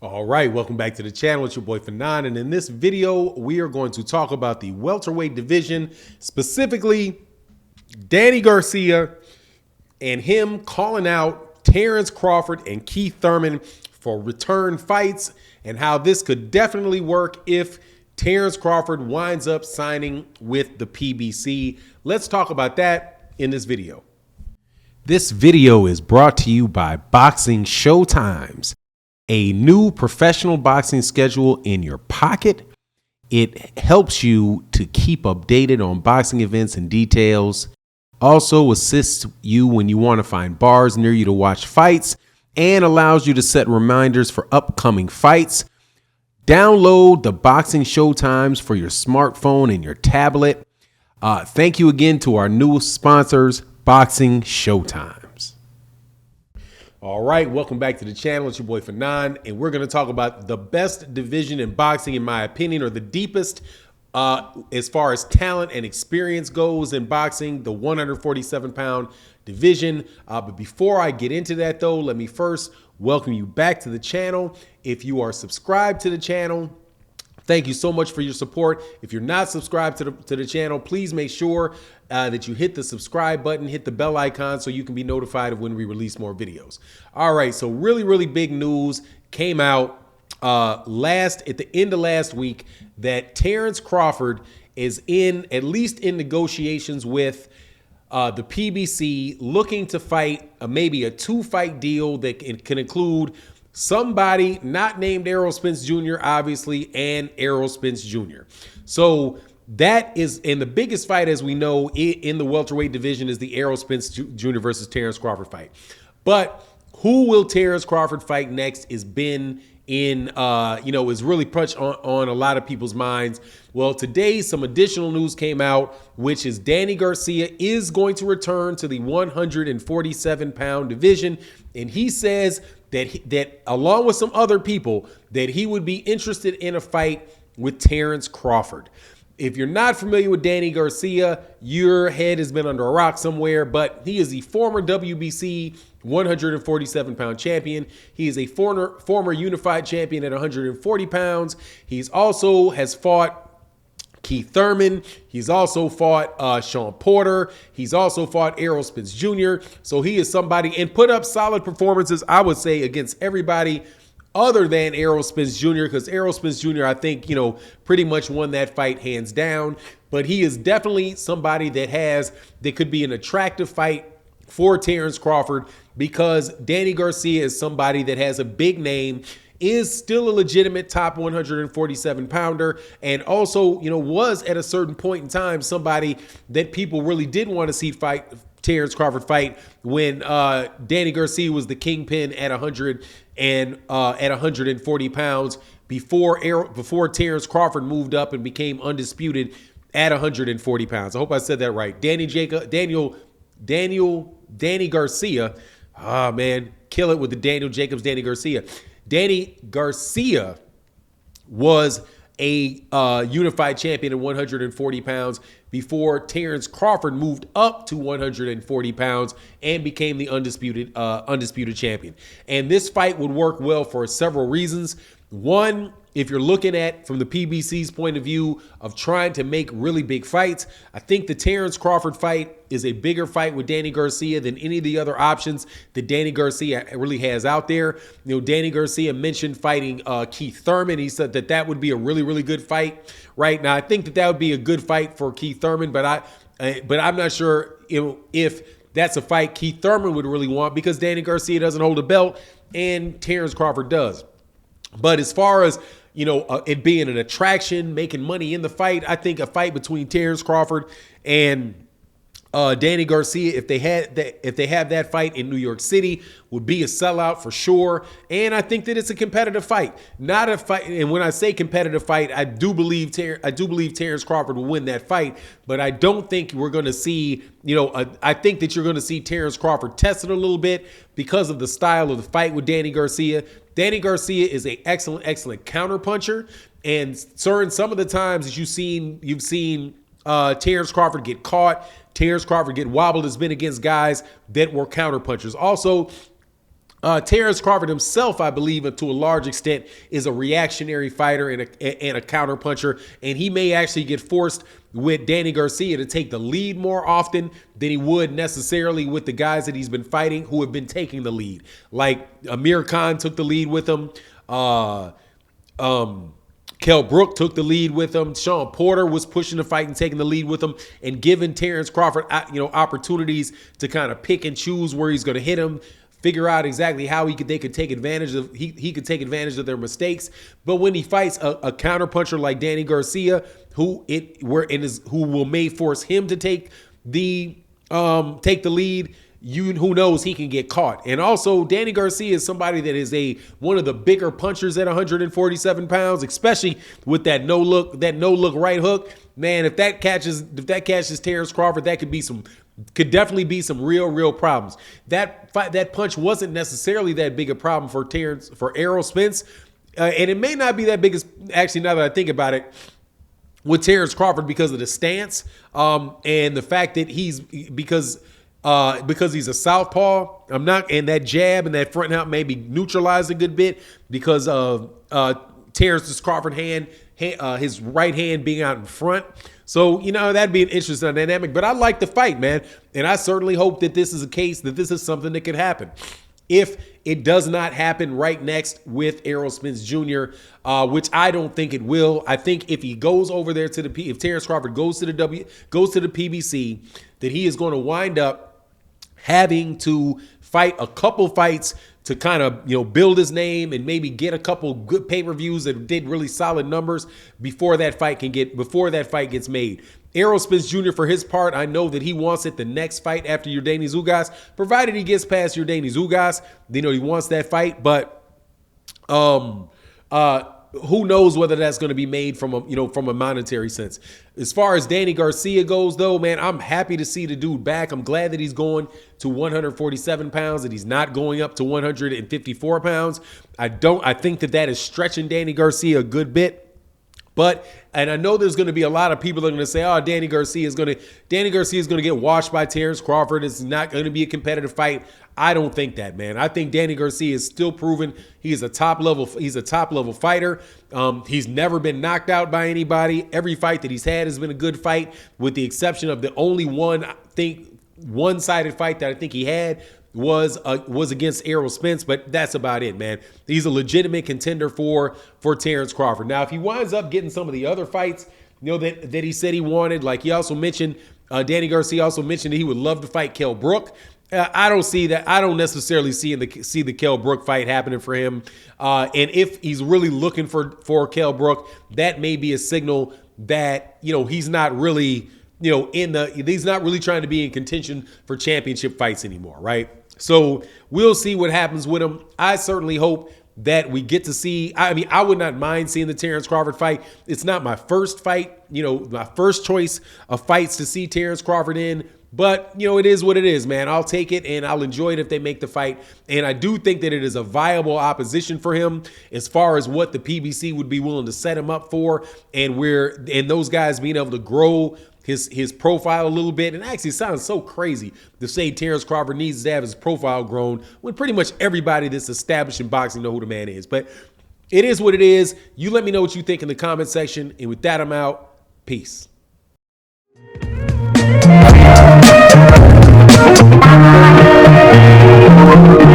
All right, welcome back to the channel. It's your boy Fanon, and in this video, we are going to talk about the welterweight division, specifically Danny Garcia and him calling out Terence Crawford and Keith Thurman for return fights, and how this could definitely work if Terence Crawford winds up signing with the PBC. Let's talk about that in this video. This video is brought to you by Boxing Showtimes, a new professional boxing schedule in your pocket. It helps you to keep updated on boxing events and details. Also assists you when you want to find bars near you to watch fights, and allows you to set reminders for upcoming fights. Download the Boxing Showtimes for your smartphone and your tablet. Thank you again to our newest sponsors, Boxing Showtimes. All right, welcome back to the channel. It's your boy Fanon, and we're going to talk about the best division in boxing, in my opinion, or the deepest as far as talent and experience goes in boxing, the 147-pound division. But before I get into that, though, let me first welcome you back to the channel. If you are subscribed to the channel, thank you so much for your support. If you're not subscribed to the channel, please make sure that you hit the subscribe button, hit the bell icon so you can be notified of when we release more videos. All right, so really big news came out at the end of last week that Terence Crawford is at least in negotiations with the PBC, looking to fight maybe a 2-fight deal that can include somebody not named Errol Spence Jr., obviously, and Errol Spence Jr. So that is, and the biggest fight, as we know, in the welterweight division is the Errol Spence Jr. versus Terence Crawford fight. But who will Terence Crawford fight next is been in, is really punched on a lot of people's minds. Well, today some additional news came out, which is Danny Garcia is going to return to the 147-pound division, and he says that along with some other people, that he would be interested in a fight with Terence Crawford. If you're not familiar with Danny Garcia, your head has been under a rock somewhere, but he is the former WBC 147-pound champion. He is a former unified champion at 140 pounds. He's also has fought Keith Thurman. He's also fought Sean Porter. He's also fought Errol Spence Jr. So he is somebody, and put up solid performances, I would say, against everybody other than Errol Spence Jr., because Errol Spence Jr., I think, pretty much won that fight hands down. But he is definitely somebody that could be an attractive fight for Terence Crawford, because Danny Garcia is somebody that has a big name, is still a legitimate top 147-pounder, and also, was at a certain point in time somebody that people really did want to see Terence Crawford fight when Danny Garcia was the kingpin at 140 pounds before Terence Crawford moved up and became undisputed at 140 pounds. I hope I said that right. Danny Garcia. Oh man, kill it with the Daniel Jacobs, Danny Garcia. Danny Garcia was a unified champion at 140 pounds before Terence Crawford moved up to 140 pounds and became the undisputed champion. And this fight would work well for several reasons. One, if you're looking at from the PBC's point of view of trying to make really big fights, I think the Terence Crawford fight is a bigger fight with Danny Garcia than any of the other options that Danny Garcia really has out there. Danny Garcia mentioned fighting Keith Thurman. He said that would be a really good fight. Right now, I think that would be a good fight for Keith Thurman, but I'm not sure if that's a fight Keith Thurman would really want, because Danny Garcia doesn't hold a belt and Terence Crawford does. But as far as it being an attraction, making money in the fight, I think a fight between Terence Crawford and Danny Garcia, if they have that fight in New York City, would be a sellout for sure. And I think that it's a competitive fight, not a fight. And when I say competitive fight, I do believe Terence Crawford will win that fight. But I don't think we're going to see, I think that you're going to see Terence Crawford tested a little bit because of the style of the fight with Danny Garcia. Danny Garcia is an excellent counter puncher, and some of the times that you've seen Terence Crawford get caught, Terence Crawford get wobbled, has been against guys that were counter punchers. Also, Terence Crawford himself, I believe, to a large extent, is a reactionary fighter and a counter puncher, and he may actually get forced with Danny Garcia to take the lead more often than he would necessarily with the guys that he's been fighting who have been taking the lead. Like Amir Khan took the lead with him. Kell Brook took the lead with him. Sean Porter was pushing the fight and taking the lead with him and giving Terence Crawford, opportunities to kind of pick and choose where he's going to hit him, figure out exactly how they could take advantage of he could take advantage of their mistakes. But when he fights a counterpuncher like Danny Garcia, who may force him to take the lead, who knows, he can get caught. And also, Danny Garcia is somebody that is one of the bigger punchers at 147 pounds, especially with that no look right hook. Man, if that catches Terence Crawford, that could definitely be some real problems. That punch wasn't necessarily that big a problem for Errol Spence, and it may not be that big actually, now that I think about it, with Terence Crawford, because of the stance and the fact that because he's a southpaw. And that jab and that front out maybe neutralized a good bit because of Terence Crawford his right hand being out in front. So, that'd be an interesting dynamic. But I like the fight, man. And I certainly hope that this is a case, that this is something that could happen. If it does not happen right next with Errol Spence Jr., which I don't think it will. I think if he goes over there if Terence Crawford goes to the PBC, that he is going to wind up having to fight a couple fights to kind of, build his name and maybe get a couple good pay-per-views that did really solid numbers before that fight gets made. Errol Spence Jr., for his part, I know that he wants it the next fight after Yordenis Ugas, provided he gets past Yordenis Ugas. He wants that fight, but who knows whether that's going to be made from a monetary sense. As far as Danny Garcia goes, though, man, I'm happy to see the dude back. I'm glad that he's going to 147 pounds, that he's not going up to 154 pounds. I think that is stretching Danny Garcia a good bit. And I know there's going to be a lot of people that are going to say, "Oh, Danny Garcia is going to get washed by Terence Crawford. It's not going to be a competitive fight." I don't think that, man. I think Danny Garcia is still proven he's a top level fighter. He's never been knocked out by anybody. Every fight that he's had has been a good fight, with the exception of the only one-sided fight that I think he had was against Errol Spence, but that's about it, man. He's a legitimate contender for Terence Crawford. Now, if he winds up getting some of the other fights, that he said he wanted, like he also mentioned, Danny Garcia also mentioned that he would love to fight Kell Brook. I don't see that. I don't necessarily see the Kell Brook fight happening for him. And if he's really looking for Kell Brook, that may be a signal that he's not really he's not really trying to be in contention for championship fights anymore, right? So we'll see what happens with him. I certainly hope that we get to see. I would not mind seeing the Terence Crawford fight. It's not my first fight, my first choice of fights to see Terence Crawford in. But, it is what it is, man. I'll take it, and I'll enjoy it if they make the fight. And I do think that it is a viable opposition for him as far as what the PBC would be willing to set him up for, and those guys being able to grow his profile a little bit. And actually, it sounds so crazy to say Terence Crawford needs to have his profile grown when pretty much everybody that's established in boxing know who the man is. But it is what it is. You let me know what you think in the comment section. And with that, I'm out. Peace. Thank you.